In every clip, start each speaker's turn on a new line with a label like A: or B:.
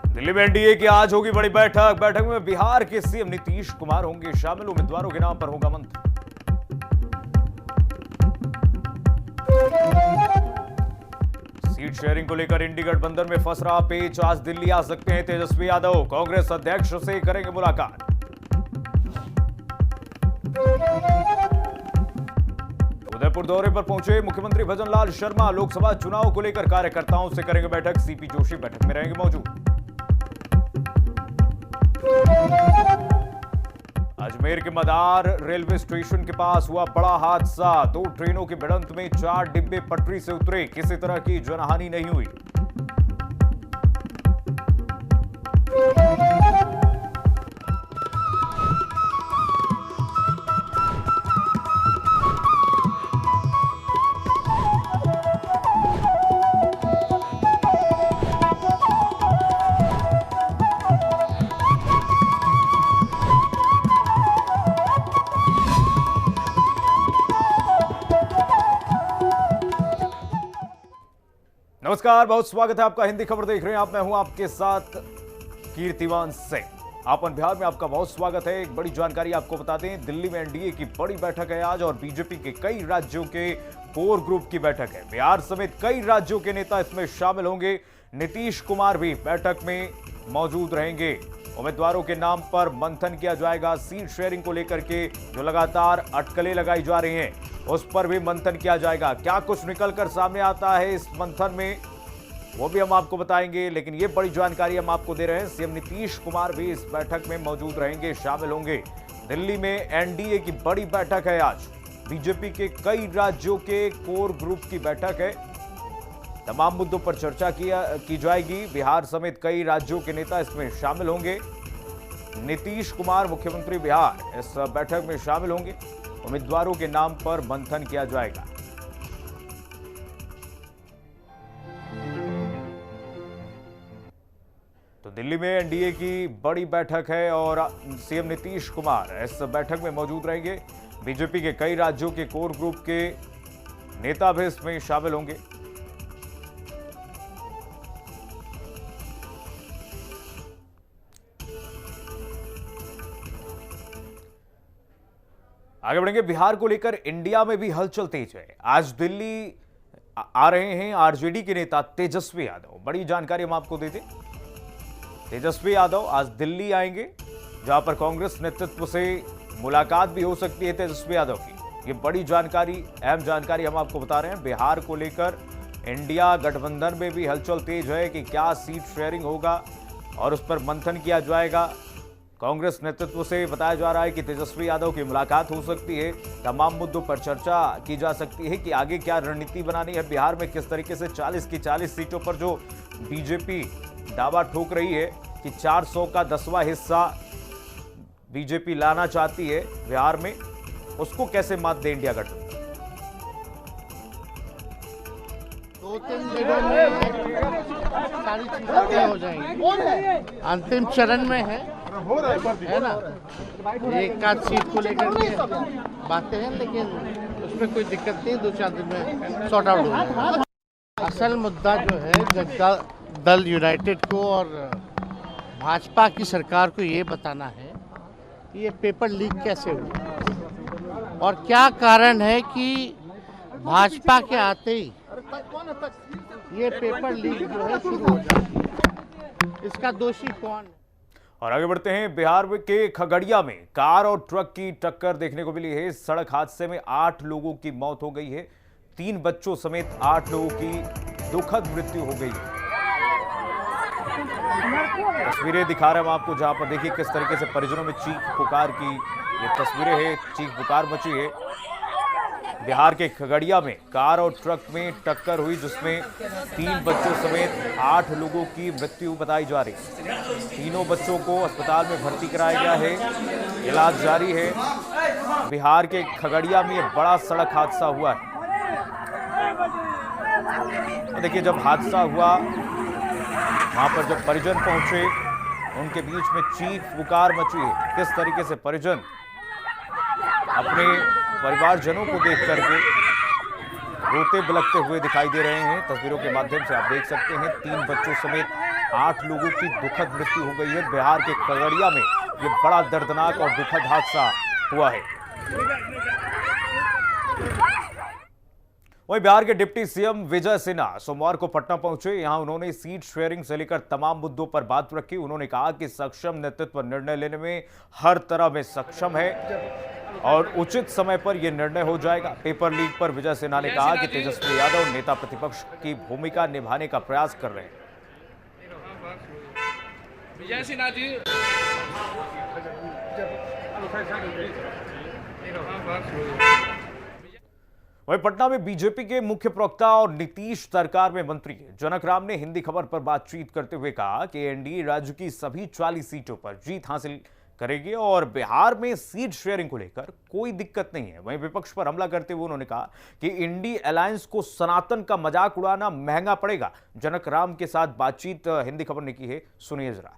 A: दिल्ली में एनडीए की आज होगी बड़ी बैठक में बिहार के सीएम नीतीश कुमार होंगे शामिल। उम्मीदवारों के नाम पर होगा मंथन। सीट शेयरिंग को लेकर इंडी गठबंधन में फंस रहा पेच। आज दिल्ली आ सकते हैं तेजस्वी यादव। कांग्रेस अध्यक्ष से करेंगे मुलाकात। उदयपुर दौरे पर पहुंचे मुख्यमंत्री भजनलाल शर्मा। लोकसभा चुनाव को लेकर कार्यकर्ताओं से करेंगे बैठक। सीपी जोशी बैठक में रहेंगे मौजूद। अजमेर के मदार रेलवे स्टेशन के पास हुआ बड़ा हादसा। 2 ट्रेनों की भिड़ंत में 4 डिब्बे पटरी से उतरे। किसी तरह की जनहानि नहीं हुई। नमस्कार, बहुत स्वागत है आपका। हिंदी खबर देख रहे हैं आप। मैं हूं आपके साथ कीर्तिमान सिंह। आपन बिहार में आपका बहुत स्वागत है। एक बड़ी जानकारी आपको बता दें, दिल्ली में एनडीए की बड़ी बैठक है आज और बीजेपी के कई राज्यों के कोर ग्रुप की बैठक है। बिहार समेत कई राज्यों के नेता इसमें शामिल होंगे। नीतीश कुमार भी बैठक में मौजूद रहेंगे। उम्मीदवारों के नाम पर मंथन किया जाएगा। सीट शेयरिंग को लेकर के जो लगातार अटकलें लगाई जा रही हैं उस पर भी मंथन किया जाएगा। क्या कुछ निकलकर सामने आता है इस मंथन में वो भी हम आपको बताएंगे, लेकिन ये बड़ी जानकारी हम आपको दे रहे हैं। सीएम नीतीश कुमार भी इस बैठक में मौजूद रहेंगे, शामिल होंगे। दिल्ली में एनडीए की बड़ी बैठक है आज। बीजेपी के कई राज्यों के कोर ग्रुप की बैठक है। तमाम मुद्दों पर चर्चा की जाएगी। बिहार समेत कई राज्यों के नेता इसमें शामिल होंगे। नीतीश कुमार मुख्यमंत्री बिहार इस बैठक में शामिल होंगे। उम्मीदवारों के नाम पर मंथन किया जाएगा। तो दिल्ली में एनडीए की बड़ी बैठक है और सीएम नीतीश कुमार इस बैठक में मौजूद रहेंगे। बीजेपी के कई राज्यों के कोर ग्रुप के नेता भी इसमें शामिल होंगे। आगे बढ़ेंगे। बिहार को लेकर इंडिया में भी हलचल तेज है। आज दिल्ली आ रहे हैं आरजेडी के नेता तेजस्वी यादव। बड़ी जानकारी हम आपको दे दें, तेजस्वी यादव आज दिल्ली आएंगे, जहां पर कांग्रेस नेतृत्व से मुलाकात भी हो सकती है तेजस्वी यादव की। ये बड़ी जानकारी, अहम जानकारी हम आपको बता रहे हैं। बिहार को लेकर इंडिया गठबंधन में भी हलचल तेज है कि क्या सीट शेयरिंग होगा और उस पर मंथन किया जाएगा। कांग्रेस नेतृत्व से बताया जा रहा है कि तेजस्वी यादव की मुलाकात हो सकती है। तमाम मुद्दों पर चर्चा की जा सकती है कि आगे क्या रणनीति बनानी है। बिहार में किस तरीके से 40 की 40 सीटों पर जो बीजेपी दावा ठोक रही है कि 400 का 10वां हिस्सा बीजेपी लाना चाहती है बिहार में, उसको कैसे मात दे इंडिया गठबंधन।
B: 2-3 दिनों में सारी चीजें तय हो जाएंगी। अंतिम चरण में है ना। एक आध सीट को लेकर के बातें हैं, लेकिन उसमें कोई दिक्कत नहीं। 2-4 दिन में सॉर्ट आउट हो जाएगा। असल मुद्दा जो है जनता दल यूनाइटेड को और भाजपा की सरकार को ये बताना है कि ये पेपर लीक कैसे हुआ और क्या कारण है कि भाजपा के आते ही ये पेपर लीक जो है शुरू हो जाए। इसका दोषी कौन है।
A: और आगे बढ़ते हैं। बिहार के खगड़िया में कार और ट्रक की टक्कर देखने को मिली है। सड़क हादसे में 8 लोगों की मौत हो गई है। 3 बच्चों समेत 8 लोगों की दुखद मृत्यु हो गई है। तस्वीरें दिखा रहे हैं हम आपको, जहां पर देखिए किस तरीके से परिजनों में चीख पुकार की ये तस्वीरें हैं। चीख पुकार मची है। बिहार के खगड़िया में कार और ट्रक में टक्कर हुई, जिसमें 3 बच्चों समेत 8 लोगों की मृत्यु बताई जा रही है। तीनों बच्चों को अस्पताल में भर्ती कराया गया है, इलाज जारी है। बिहार के खगड़िया में यह बड़ा सड़क हादसा हुआ है। देखिए, जब हादसा हुआ वहां पर जब परिजन पहुंचे, उनके बीच में चीख पुकार मची है। किस तरीके से परिजन अपने परिवारजनों को देख करके रोते बिलखते हुए दिखाई दे रहे हैं। तस्वीरों के माध्यम से आप देख सकते हैं 3 बच्चों समेत 8 लोगों की दुखद मृत्यु हो गई है। बिहार के खगड़िया में ये बड़ा दर्दनाक और दुखद हादसा हुआ है। वहीं बिहार के डिप्टी सीएम विजय सिन्हा सोमवार को पटना पहुंचे। यहां उन्होंने सीट शेयरिंग से लेकर तमाम मुद्दों पर बात रखी। उन्होंने कहा कि सक्षम नेतृत्व निर्णय लेने में हर तरह में सक्षम है और उचित समय पर यह निर्णय हो जाएगा। पेपर लीक पर विजय सिन्हा ने कहा कि तेजस्वी यादव नेता प्रतिपक्ष की भूमिका निभाने का प्रयास कर रहे हैं।
C: विजय सिन्हा जी
A: वहीं पटना में बीजेपी के मुख्य प्रवक्ता और नीतीश सरकार में मंत्री जनक राम ने हिंदी खबर पर बातचीत करते हुए कहा कि एनडीए राज्य की सभी 40 सीटों पर जीत हासिल करेगी और बिहार में सीट शेयरिंग को लेकर कोई दिक्कत नहीं है। वहीं विपक्ष पर हमला करते हुए उन्होंने कहा कि इंडी अलायंस को सनातन का मजाक उड़ाना महंगा पड़ेगा। जनक राम के साथ बातचीत हिंदी खबर ने की है, सुनिए जरा।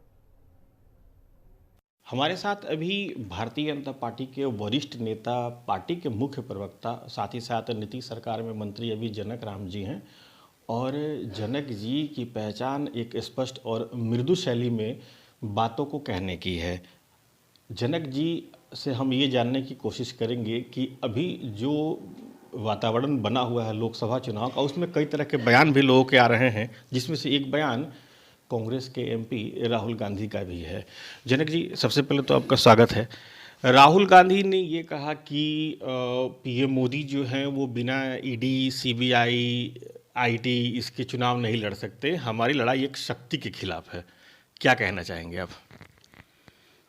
D: हमारे साथ अभी भारतीय जनता पार्टी के वरिष्ठ नेता, पार्टी के मुख्य प्रवक्ता, साथ ही साथ नीतीश सरकार में मंत्री अभी जनक राम जी हैं। और जनक जी की पहचान एक स्पष्ट और मृदु शैली में बातों को कहने की है। जनक जी से हम ये जानने की कोशिश करेंगे कि अभी जो वातावरण बना हुआ है लोकसभा चुनाव का, उसमें कई तरह के बयान भी लोगों के आ रहे हैं, जिसमें से एक बयान कांग्रेस के एमपी राहुल गांधी का भी है। जनक जी, सबसे पहले तो आपका स्वागत है। राहुल गांधी ने ये कहा कि पीएम मोदी जो हैं वो बिना ईडी, सीबीआई, आईटी इसके चुनाव नहीं लड़ सकते। हमारी लड़ाई एक शक्ति के खिलाफ है। क्या कहना चाहेंगे आप?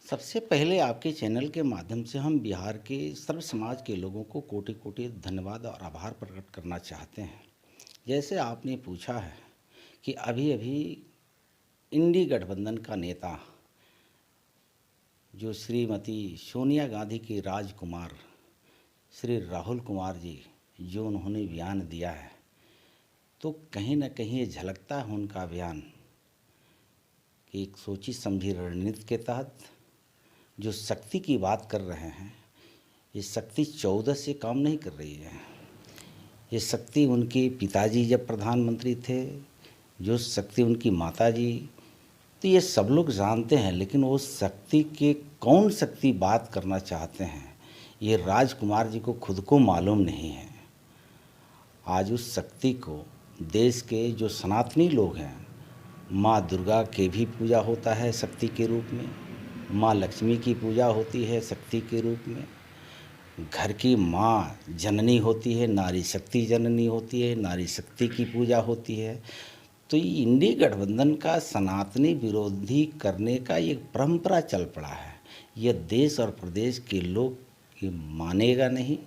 E: सबसे पहले आपके चैनल के माध्यम से हम बिहार के सर्व समाज के लोगों को कोटि कोटि धन्यवाद और आभार प्रकट करना चाहते हैं। जैसे आपने पूछा है कि अभी अभी इंडी गठबंधन का नेता जो श्रीमती सोनिया गांधी के राजकुमार श्री राहुल कुमार जी जो उन्होंने बयान दिया है, तो कहीं ना कहीं ये झलकता है उनका बयान कि एक सोची समझी रणनीति के तहत जो शक्ति की बात कर रहे हैं, ये शक्ति 14 से काम नहीं कर रही है। ये शक्ति उनके पिताजी जब प्रधानमंत्री थे, जो शक्ति उनकी माताजी, तो ये सब लोग जानते हैं। लेकिन वो शक्ति के कौन शक्ति बात करना चाहते हैं, ये राजकुमार जी को खुद को मालूम नहीं है। आज उस शक्ति को देश के जो सनातनी लोग हैं, माँ दुर्गा के भी पूजा होता है शक्ति के रूप में, माँ लक्ष्मी की पूजा होती है शक्ति के रूप में, घर की माँ जननी होती है, नारी शक्ति जननी होती है, नारी शक्ति की पूजा होती है। तो ये इंडी गठबंधन का सनातनी विरोधी करने का एक परंपरा चल पड़ा है। यह देश और प्रदेश के लोग ये मानेगा नहीं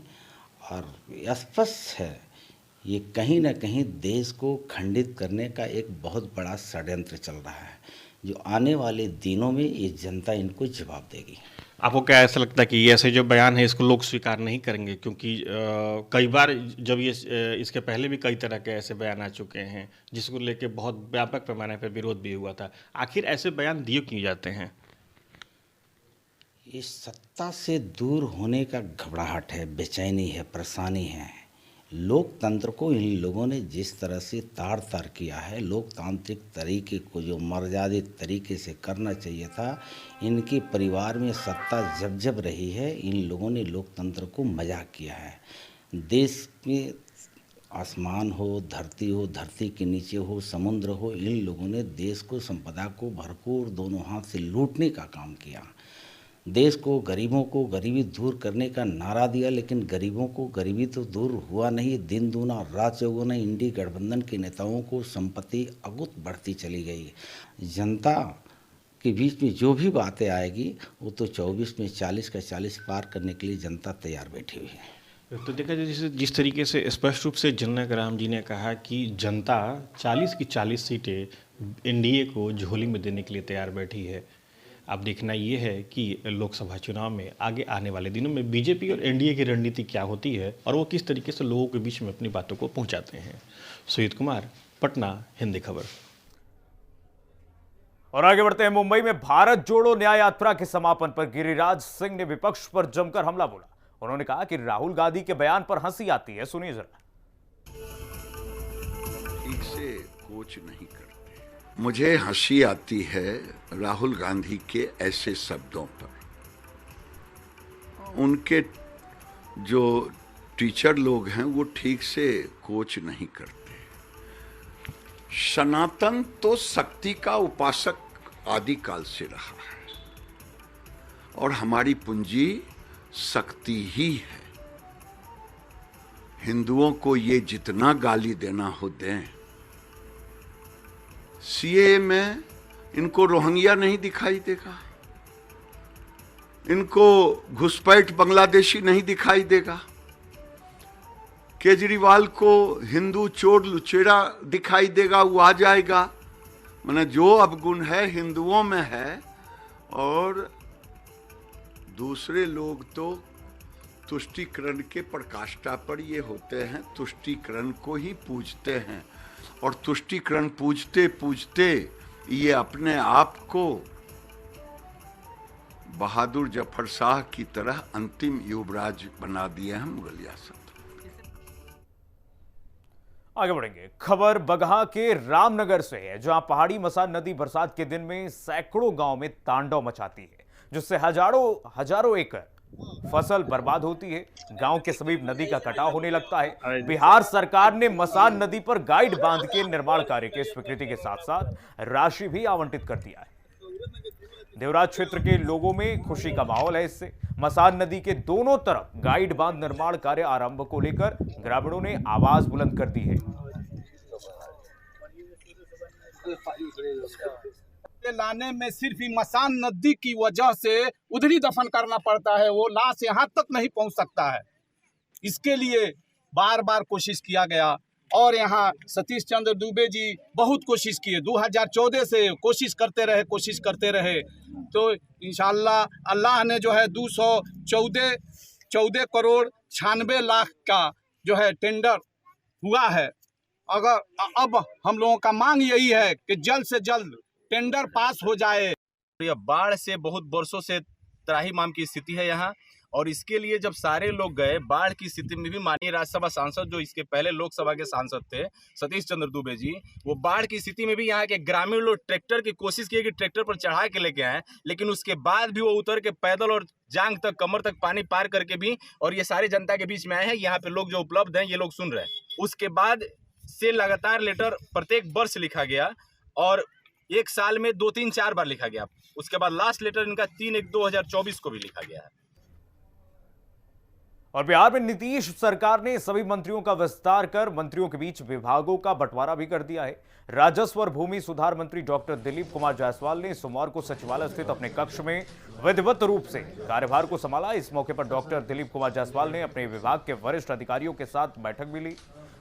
E: और स्पष्ट है ये कहीं ना कहीं देश को खंडित करने का एक बहुत बड़ा षड्यंत्र चल रहा है, जो आने वाले दिनों में ये जनता इनको जवाब देगी।
D: आपको क्या ऐसा लगता है कि ये ऐसे जो बयान है इसको लोग स्वीकार नहीं करेंगे? क्योंकि कई बार जब ये इसके पहले भी कई तरह के ऐसे बयान आ चुके हैं जिसको लेके बहुत व्यापक पैमाने पर विरोध भी हुआ था। आखिर ऐसे बयान दिए क्यों जाते हैं?
E: ये सत्ता से दूर होने का घबराहट है, बेचैनी है, परेशानी है। लोकतंत्र को इन लोगों ने जिस तरह से ताड़ ताड़ किया है, लोकतांत्रिक तरीके को जो मर्यादित तरीके से करना चाहिए था, इनके परिवार में सत्ता जब जब रही है, इन लोगों ने लोकतंत्र को मजाक किया है। देश में आसमान हो, धरती के नीचे हो, समुद्र हो, इन लोगों ने देश को, संपदा को भरपूर दोनों हाथ से लूटने का काम किया। देश को, गरीबों को गरीबी दूर करने का नारा दिया, लेकिन गरीबों को गरीबी तो दूर हुआ नहीं। दिन दूना रात चौगुना इंडी गठबंधन के नेताओं को संपत्ति अगुत बढ़ती चली गई। जनता के बीच में जो भी बातें आएगी वो तो 24 में 40 का 40 पार करने के लिए जनता तैयार बैठी हुई है।
D: तो देखा जाए जिस तरीके से स्पष्ट रूप से जनक राम जी ने कहा कि जनता 40 की 40 सीटें एनडीए को झोली में देने के लिए तैयार बैठी है। अब देखना ये है कि लोकसभा चुनाव में आगे आने वाले दिनों में बीजेपी और एनडीए की रणनीति क्या होती है और वो किस तरीके से लोगों के बीच में अपनी बातों को पहुंचाते हैं। सुजीत कुमार, पटना, हिंदी खबर।
A: और आगे बढ़ते हैं। मुंबई में भारत जोड़ो न्याय यात्रा के समापन पर गिरिराज सिंह ने विपक्ष पर जमकर हमला बोला। उन्होंने कहा कि राहुल गांधी के बयान पर हंसी आती है, सुनिए जरा।
F: ठीक से कोच नहीं करते,
C: मुझे हंसी आती है राहुल गांधी के ऐसे शब्दों पर। उनके जो टीचर लोग हैं वो ठीक से कोच नहीं करते। सनातन तो शक्ति का उपासक आदिकाल से रहा है और हमारी पूंजी शक्ति ही है। हिंदुओं को ये जितना गाली देना हो दें। सीए में इनको रोहिंग्या नहीं दिखाई देगा, इनको घुसपैठ बांग्लादेशी नहीं दिखाई देगा, केजरीवाल को हिंदू चोर लुचेरा दिखाई देगा, वो आ जाएगा। माने जो अवगुण है हिंदुओं में है और दूसरे लोग तो तुष्टीकरण के प्रकाष्ठा पर ये होते हैं, तुष्टीकरण को ही पूजते हैं और तुष्टीकरण पूजते पूजते ये अपने आप को बहादुर जफर शाह की तरह अंतिम युवराज बना दिए हैं मुगल रियासत।
A: आगे बढ़ेंगे। खबर बगहा के रामनगर से है, जहां पहाड़ी मसान नदी बरसात के दिन में सैकड़ों गांव में तांडव मचाती है, जिससे हजारों एकड़ फसल बर्बाद होती है। गांव के समीप नदी का कटाव होने लगता है। बिहार सरकार ने मसान नदी पर गाइड बांध के निर्माण कार्य की स्वीकृति के साथ साथ राशि भी आवंटित कर दिया है। देवराज क्षेत्र के लोगों में खुशी का माहौल है। इससे मसान नदी के दोनों तरफ गाइड बांध निर्माण कार्य आरंभ को लेकर ग्रामीणों ने आवाज बुलंद कर दी है।
F: लाने में सिर्फ ही मसान नदी की वजह से उधर ही दफन करना पड़ता है, वो लाश यहाँ तक नहीं पहुँच सकता है। इसके लिए बार बार कोशिश किया गया और यहाँ सतीश चंद्र दुबे जी बहुत कोशिश किए। 2014 से कोशिश करते रहे तो इंशाल्लाह अल्लाह ने जो है 214 करोड़ 96 लाख का जो है टेंडर हुआ है। अगर अब हम लोगों का मांग यही है कि जल्द से जल्द टेंडर पास हो जाए।
G: यह बाढ़ से बहुत बरसों से त्राहिमाम की स्थिति है यहाँ, और इसके लिए जब सारे लोग गए बाढ़ की स्थिति में भी माननीय राज्यसभा सांसद जो इसके पहले लोकसभा के सांसद थे सतीश चंद्र दुबे जी, वो बाढ़ की स्थिति में भी यहाँ के ग्रामीण लोग ट्रैक्टर की कोशिश किए कि ट्रैक्टर पर चढ़ा के लेके आए, लेकिन उसके बाद भी वो उतर के पैदल और जांग तक कमर तक पानी पार करके भी और ये सारी जनता के बीच में आए हैं। यहाँ पे लोग जो उपलब्ध हैं ये लोग सुन रहे हैं। उसके बाद से लगातार लेटर प्रत्येक वर्ष लिखा गया और एक साल में 2-3-4 बार लिखा गया। उसके बाद लास्ट लेटर इनका 3/1/2024 को भी लिखा गया है।
A: और बिहार में नीतीश सरकार ने सभी मंत्रियों का विस्तार कर मंत्रियों के बीच विभागों का बंटवारा भी कर दिया है। राजस्व और भूमि सुधार मंत्री डॉक्टर दिलीप कुमार जायसवाल ने सोमवार को सचिवालय स्थित अपने कक्ष में विधिवत रूप से कार्यभार को संभाला। इस मौके पर डॉक्टर दिलीप कुमार जायसवाल ने अपने विभाग के वरिष्ठ अधिकारियों के साथ बैठक भी ली।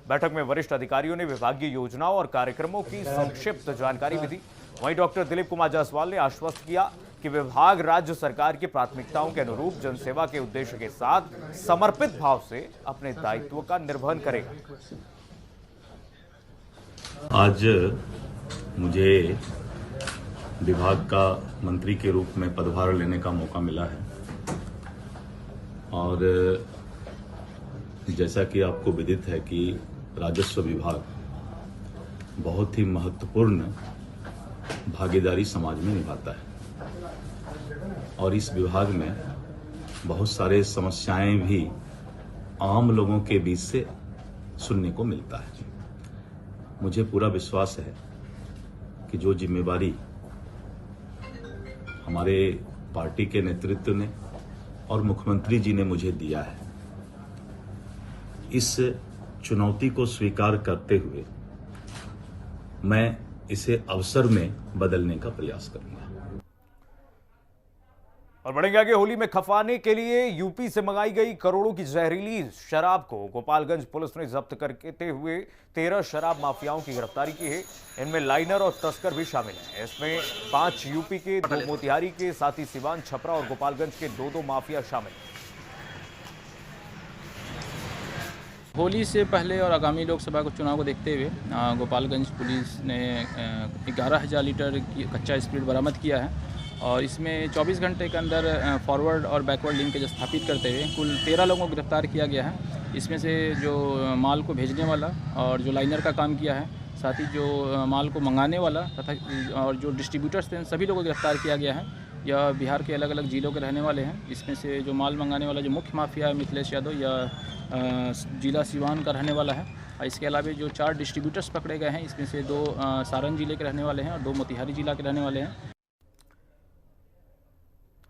A: बैठक में वरिष्ठ अधिकारियों ने विभागीय योजनाओं और कार्यक्रमों की संक्षिप्त जानकारी भी दी। वहीं डॉक्टर दिलीप कुमार जायसवाल ने आश्वस्त किया कि विभाग राज्य सरकार की प्राथमिकताओं के अनुरूप जनसेवा के उद्देश्य के साथ समर्पित भाव से अपने दायित्व का निर्वहन करेगा।
H: आज मुझे विभाग का मंत्री के रूप में पदभार लेने का मौका मिला है और जैसा कि आपको विदित है कि राजस्व विभाग बहुत ही महत्वपूर्ण भागीदारी समाज में निभाता है और इस विभाग में बहुत सारे समस्याएं भी आम लोगों के बीच से सुनने को मिलता है। मुझे पूरा विश्वास है कि जो जिम्मेवारी हमारे पार्टी के नेतृत्व ने और मुख्यमंत्री जी ने मुझे दिया है, इस चुनौती को स्वीकार करते हुए मैं इसे अवसर में बदलने का प्रयास करूंगा।
A: और बढ़ेंगे आगे। होली में खपाने के लिए यूपी से मंगाई गई करोड़ों की जहरीली शराब को गोपालगंज पुलिस ने जब्त करते हुए 13 शराब माफियाओं की गिरफ्तारी की है। इनमें लाइनर और तस्कर भी शामिल हैं। इसमें 5 यूपी के, 2 मोतिहारी के, साथ ही सिवान, छपरा और गोपालगंज के 2 माफिया शामिल हैं।
I: होली से पहले और आगामी लोकसभा के चुनाव को देखते हुए गोपालगंज पुलिस ने 11,000 लीटर कच्चा स्प्रिट बरामद किया है और इसमें 24 घंटे के अंदर फॉरवर्ड और बैकवर्ड लिंकेज स्थापित करते हुए कुल 13 लोगों को गिरफ्तार किया गया है। इसमें से जो माल को भेजने वाला और जो लाइनर का काम किया है साथ ही जो माल को मंगाने वाला तथा और जो डिस्ट्रीब्यूटर्स थे सभी लोगों को गिरफ्तार किया गया है। यह बिहार के अलग अलग ज़िलों के रहने वाले हैं। इसमें से जो माल मंगाने वाला जो मुख्य माफिया है मिथिलेश यादव, यह जिला सिवान का रहने वाला है। और इसके अलावा जो 4 डिस्ट्रीब्यूटर्स पकड़े गए हैं, इसमें से 2 सारण जिले के रहने वाले हैं और 2 मोतिहारी जिला के रहने वाले हैं।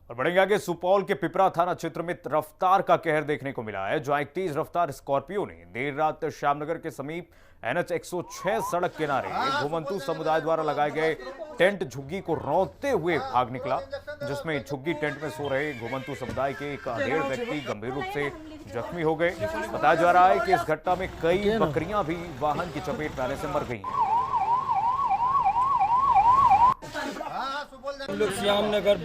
A: और बढ़ेंगे आगे। सुपौल के पिपरा थाना क्षेत्र में रफ्तार का कहर देखने को मिला है, जहां एक तेज रफ्तार स्कॉर्पियो ने देर रात श्यामनगर के समीप NH 106 सड़क किनारे घुमंतु समुदाय द्वारा लगाए गए टेंट झुग्गी को रौंदते हुए भाग निकला, जिसमें झुग्गी टेंट में सो रहे घुमंतु समुदाय के एक अधेड़ व्यक्ति गंभीर रूप से जख्मी हो गए। बताया जा रहा है कि इस घटना में कई बकरियां भी वाहन की चपेट में आने से मर गई हैं।
J: हम लोग श्यामनगर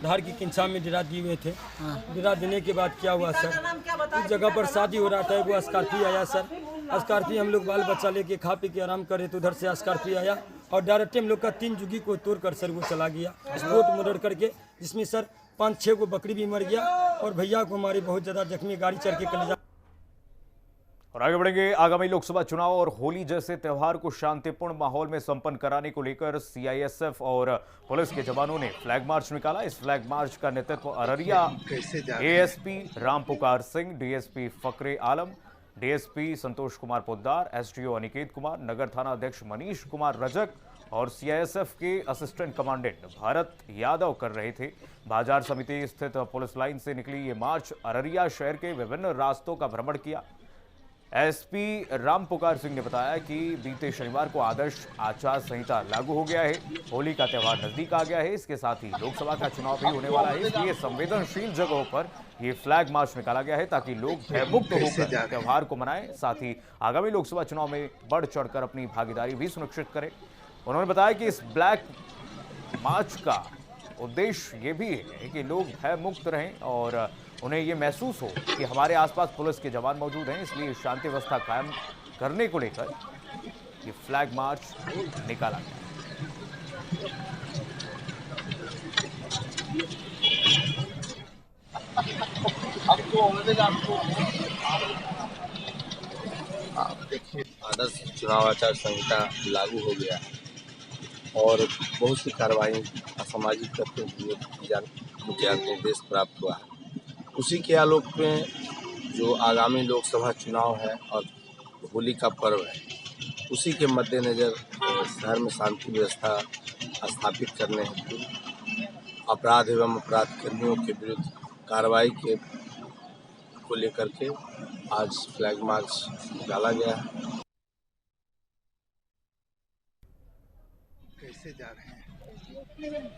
J: धार की किंचा में डेरा दिए हुए थे। डेरा देने के बाद क्या हुआ सर, उस जगह पर शादी हो रहा था, वो स्कॉर्पियो आया सर। स्कॉर्पियो हम लोग बाल बच्चा लेके खा पी के आराम करे तो उधर से स्कॉर्पियो आया और डायरेक्ट हम लोग का 3 झुग्गी को तोड़कर सर वो चला गया स्पोर्ट मर्डर करके, जिसमें सर 5-6 को बकरी भी मर गया और भैया को हमारी बहुत ज़्यादा जख्मी, गाड़ी चढ़ के कलेजा।
A: और आगे बढ़ेंगे। आगामी लोकसभा चुनाव और होली जैसे त्योहार को शांतिपूर्ण माहौल में संपन्न कराने को लेकर CISF और पुलिस के जवानों ने फ्लैग मार्च निकाला। इस फ्लैग मार्च का नेतृत्व अररिया ASP राम पुकार सिंह, DSP फकरे आलम, DSP संतोष कुमार पोद्दार, SDO अनिकेत कुमार, नगर थाना अध्यक्ष मनीष कुमार रजक और CISF के असिस्टेंट कमांडेंट भारत यादव कर रहे थे। बाजार समिति स्थित पुलिस लाइन से निकली ये मार्च अररिया शहर के विभिन्न रास्तों का भ्रमण किया। SP राम पुकार सिंह ने बताया कि बीते शनिवार को आदर्श आचार संहिता लागू हो गया है, होली का त्यौहार नजदीक आ गया है, इसके साथ ही लोकसभा का चुनाव भी होने वाला है, इसलिए संवेदनशील जगहों पर ये फ्लैग मार्च निकाला गया है ताकि लोग भयमुक्त होकर त्यौहार को मनाएं, साथ ही आगामी लोकसभा चुनाव में बढ़ चढ़कर अपनी भागीदारी भी सुनिश्चित करें। उन्होंने बताया कि इस ब्लैक मार्च का उद्देश्य ये भी है कि लोग भय मुक्त रहें और उन्हें ये महसूस हो कि हमारे आसपास पुलिस के जवान मौजूद हैं, इसलिए शांति व्यवस्था कायम करने को लेकर ये फ्लैग मार्च निकाला गया।
K: देखिए, आदर्श चुनाव आचार संहिता लागू हो गया है और बहुत सी कार्रवाई असामाजिक तत्वों के लिए निर्देश प्राप्त हुआ है। उसी के आलोक में जो आगामी लोकसभा चुनाव है और होली का पर्व है, उसी के मद्देनज़र शहर में शांति व्यवस्था स्थापित करने हेतु अपराध एवं अपराध कर्मियों के विरुद्ध कार्रवाई को लेकर के आज फ्लैग मार्च निकाला गया है।
B: कैसे जा रहे हैं?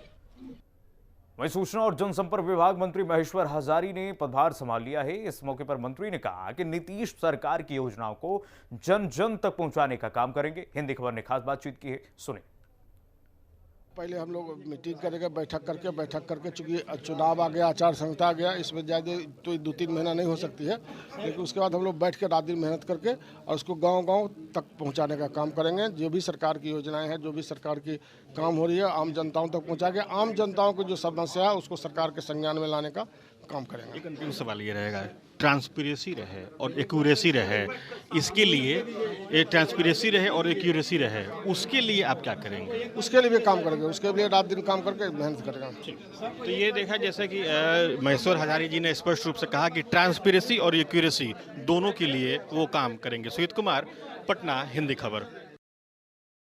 A: वहीं सूचना और जनसंपर्क विभाग मंत्री महेश्वर हजारी ने पदभार संभाल लिया है। इस मौके पर मंत्री ने कहा कि नीतीश सरकार की योजनाओं को जन जन तक पहुंचाने का काम करेंगे। हिंदी खबर ने खास बातचीत की है, सुने।
L: पहले हम लोग मीटिंग करेंगे, बैठक करके चूंकि चुनाव आ गया, आचार संहिता आ गया, इसमें ज़्यादा तो 2-3 महीना नहीं हो सकती है, लेकिन उसके बाद हम लोग बैठ के रात दिन मेहनत करके और उसको गांव-गांव तक पहुंचाने का काम करेंगे। जो भी सरकार की योजनाएं हैं, जो भी सरकार की काम हो रही है, आम जनताओं तक पहुँचा के आम जनताओं की जो समस्या है उसको सरकार के संज्ञान में लाने का काम करेंगे।
M: एक अंतिम सवाल ये रहेगा, ट्रांसपेरेंसी रहे और एक्यूरेसी रहे, इसके लिए ये ट्रांसपेरेंसी रहे और एक्यूरेसी रहे, उसके लिए आप क्या करेंगे?
L: उसके लिए भी काम करेंगे, उसके लिए रात दिन काम करके मेहनत करेंगे।
M: तो ये देखा जैसे कि महेश्वर हजारी जी ने स्पष्ट रूप से कहा कि ट्रांसपेरेंसी और एक्यूरेसी दोनों के लिए वो काम करेंगे। सुजीत कुमार, पटना, हिंदी खबर।